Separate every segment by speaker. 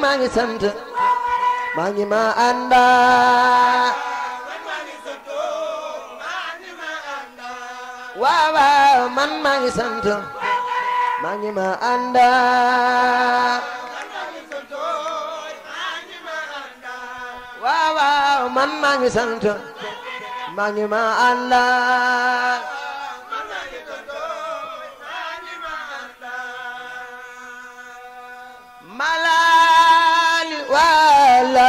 Speaker 1: maa ngi sant maa ngi ma ànda waaw waaw man maa ngi sant maa ngi ma ànda waaw waaw man maa ngi sant maa ngi ma ànda malali wala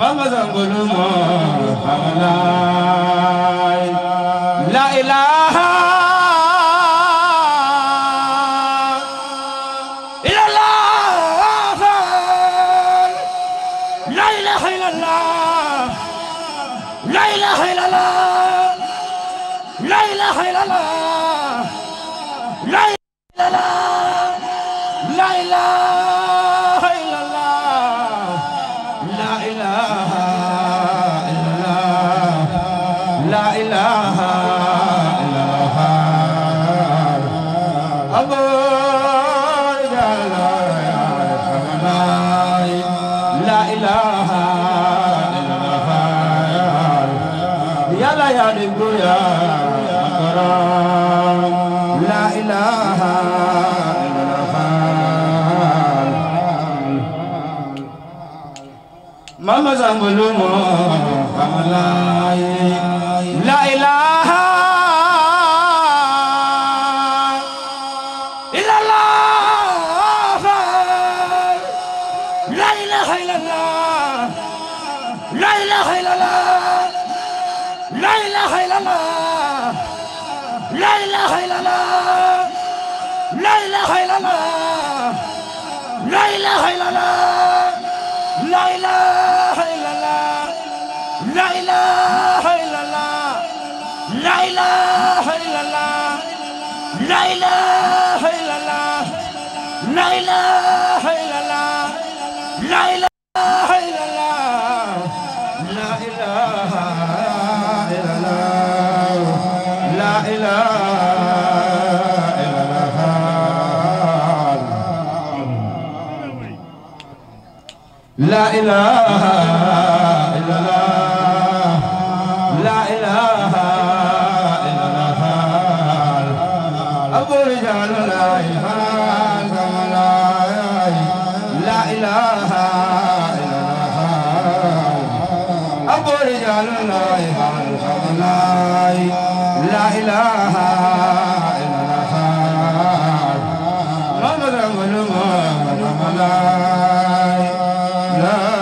Speaker 2: Mama Zambulumo Kamalai La ilaha illallah La ilaha illallah La ilaha illallah La ilaha illallah La ilaha illallah La ilaha illallah La ilaha illallah La ilaha illallah La ilaha illallah La ilaha illallah La ilaha illallah La ilaha illallah La ilaha illallah La ilaha illallah La ilaha illallah La ilaha illallah La ilaha illallah Abu Rijal la ilaha illallah La ilaha illallah Abu Rijal la ilaha illallah La ilaha illallah Muhammad Rasulullah La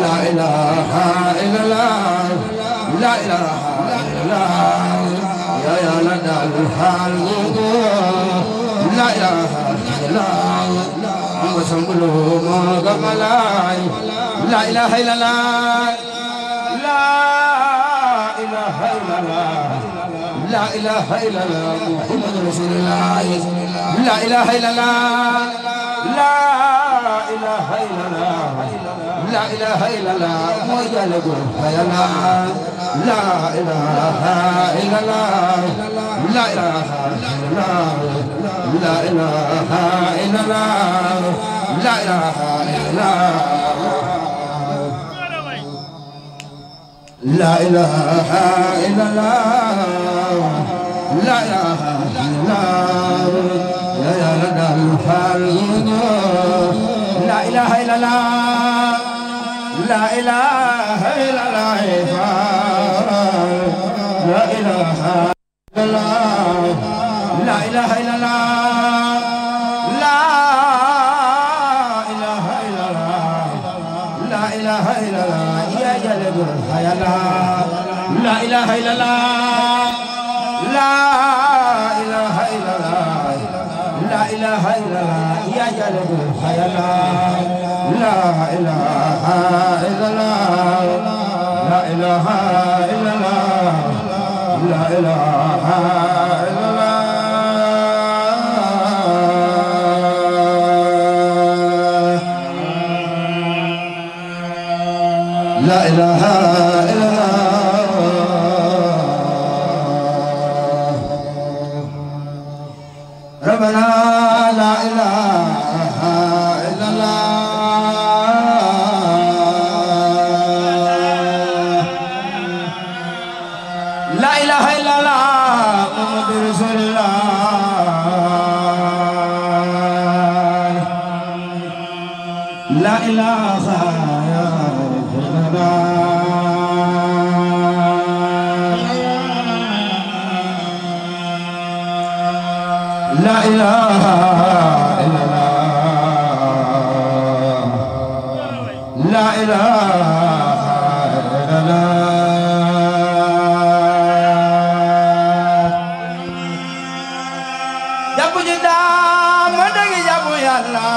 Speaker 2: لا إله إلا الله لا إله إلا الله يا لدى الحال لا إله إلا الله وسنقله ما قملاي لا إله إلا الله لا إله إلا الله لا إله إلا الله محمد رسول الله لا إله إلا الله لا إله إلا الله لا إله إلا الله مجلد يا الله لا إله إلا الله لا إله إلا الله لا إله إلا الله لا إله إلا الله لا إله إلا الله لا إله إلا الله يا لدى الخالق لا إله إلا الله لا إله إلا الله لا إله إلا الله لا إله إلا الله لا إله إلا الله لا إله إلا الله يا جلد الحياة لا إله إلا الله لا إله إلا الله لا إله إلا الله يا جلد الحياة لا إله إلا الله لا إله إلا الله لا إله إلا الله لا إله إلا الله ربنا لا إله إلا الله لا إله إلا الله محمد رسول الله لا إله لا إله إلا الله لا إله إلا الله جابو جدا مدعي جابو يا الله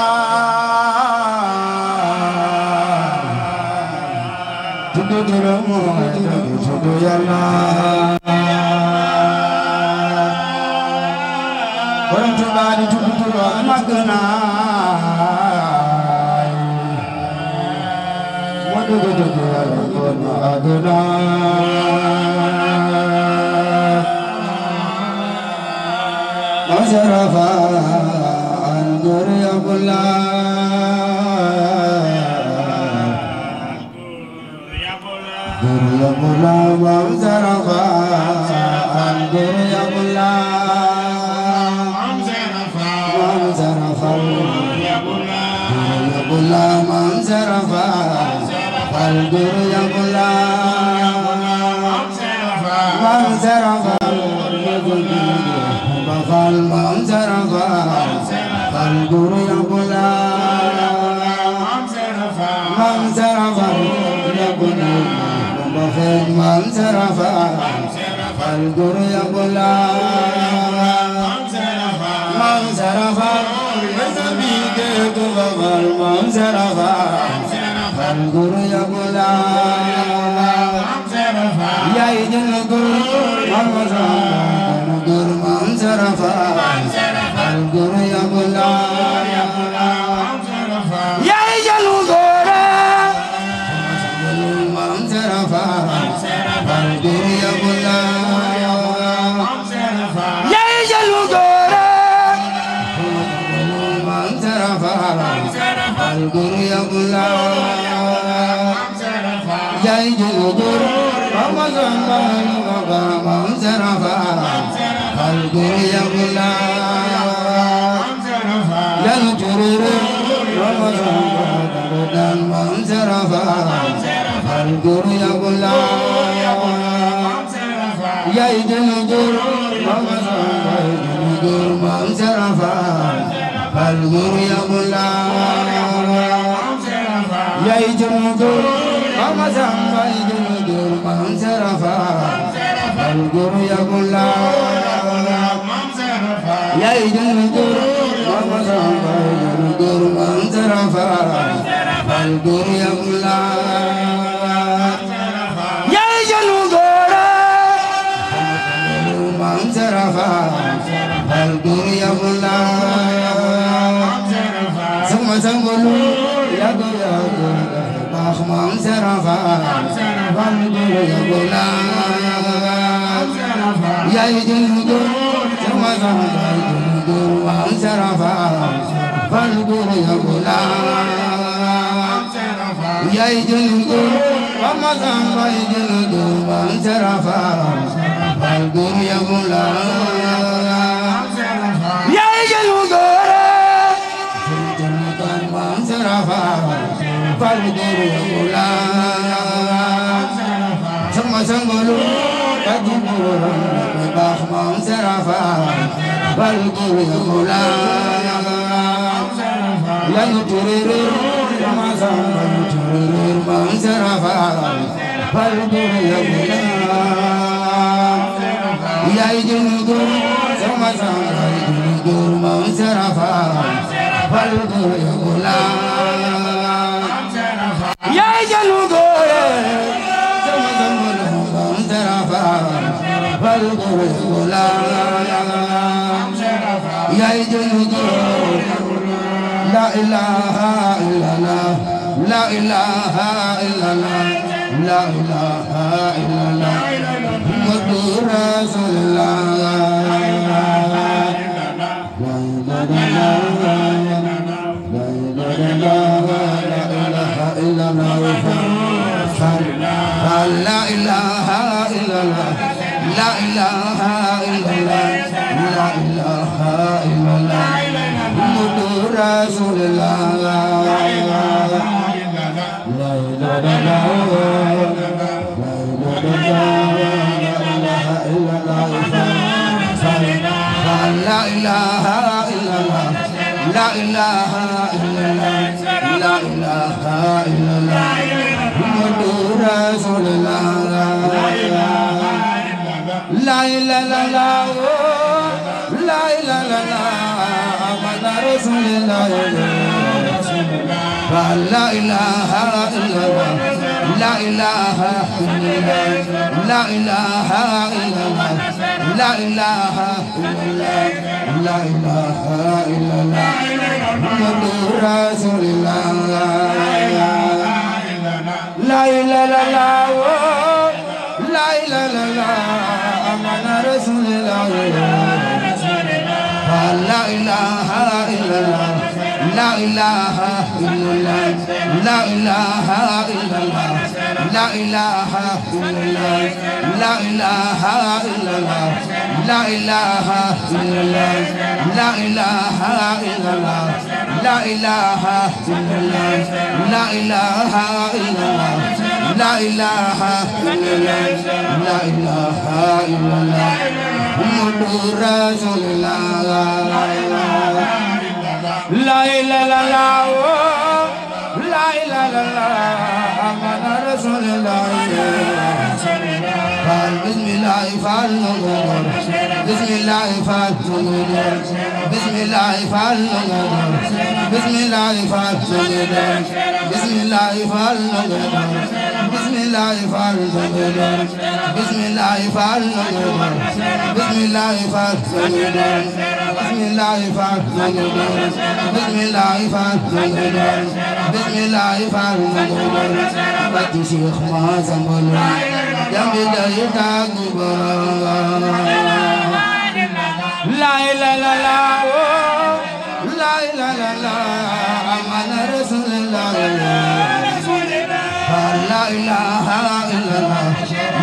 Speaker 2: تدو درمو تدو يا الله Bani tukutura magana wadu wadu magana masarafa andur ya bulla ya bulla masarafa andur ya bulla Bula manzarafa, falgur ya bula manzarafa, bafal manzarafa, falgur ya bula manzarafa, ya bula bafal manzarafa, falgur ya bula manzarafa. Manzarafa, Guru ya Bula, ya Ijul Guru, Guru Manzarafa, Guru ya Bula, ya Ijul Guru, Manzarafa, Guru ya Bula, ya Ijul Guru. Guru ya Bula, Jai Guru, Ramazan Baba Manzarafa, Guru ya Bula, Jai Guru, Ramazan Baba Manzarafa, Guru ya Bula, Jai Guru, Ramazan Baba Manzarafa. Guru ya Bula, ya Ijul Guru, Samba Juludur Mam Serafa Fal Guru Yabulla Yai Juludur Mam Samba Juludur Mam Serafa Fal Guru Yabulla Yai Juludur Mam Serafa Fal Guru Yabulla Sama Sambulu Yago Yago Mam Serafa Fal Guru Yabulla Yai Juludur Sama Samba Juludur Mam Serafa Fal Guru Yabulla Yai Juludur Sama Samba Juludur Mam Serafa Fal Guru Yabulla Yai Juludur Mam Serafa Fal Guru Yabulla Sama Sambulu Yago Mam Serafa Fal Guru Yabulla Yang Tururu Sama Samba Tururu Mam Serafa Fal Guru Yabulla Yai Juludur Sama Samba Juludur Mam Serafa Fal Guru Yabulla Yai Juludur Sama Samba Mam Serafa Fal Guru Yabulla Yai Juludur La ilaha illallah La ilaha illallah La ilaha illallah Muhammadur Rasulullah La ilaha illallah La ilaha illallah La ilaha illallah La ilaha illallah Muhammadur Rasulullah La ilaha La ilaha illallah La ilaha illallah La ilaha illallah Muhammadur Rasulullah La ilaha La ilaha La ilaha Muhammadur Rasulullah La ilaha illallah La ilaha illallah La ilaha illallah La ilaha illallah La ilaha illallah Muhammadur Rasulullah La ilaha La ilaha Muhammadur Rasulullah La ilaha illallah La ilaha illallah La ilaha illallah La ilaha illallah La ilaha illallah La ilaha illallah La ilaha illallah La ilaha illallah La ilaha illallah La ilaha illallah La ilaha illallah Muhammadur Rasulullah La ilaha La ilaha Muhammadur Rasulullah Bismillah fal ngur Bismillah fal ngur Bismillah fal ngur Bismillah fal ngur Bismillah fal ngur Bismillah fal ngur Bismillah fal ngur Bismillah fal ngur Bismillah fal ngur Bismillah fal ngur Bismillah fal ngur Bati Syekh Mazambul Jamil Yitagubara La ilaha La ilaha Amana Rasulullah La ilaha illallah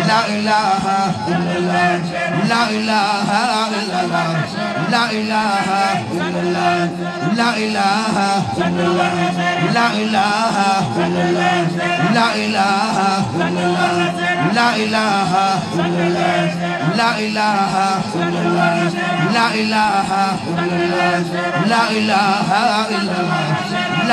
Speaker 2: La ilaha illallah La ilaha illallah La ilaha illallah La ilaha illallah La ilaha illallah La ilaha illallah La ilaha illallah La ilaha illallah La ilaha illallah La ilaha illallah La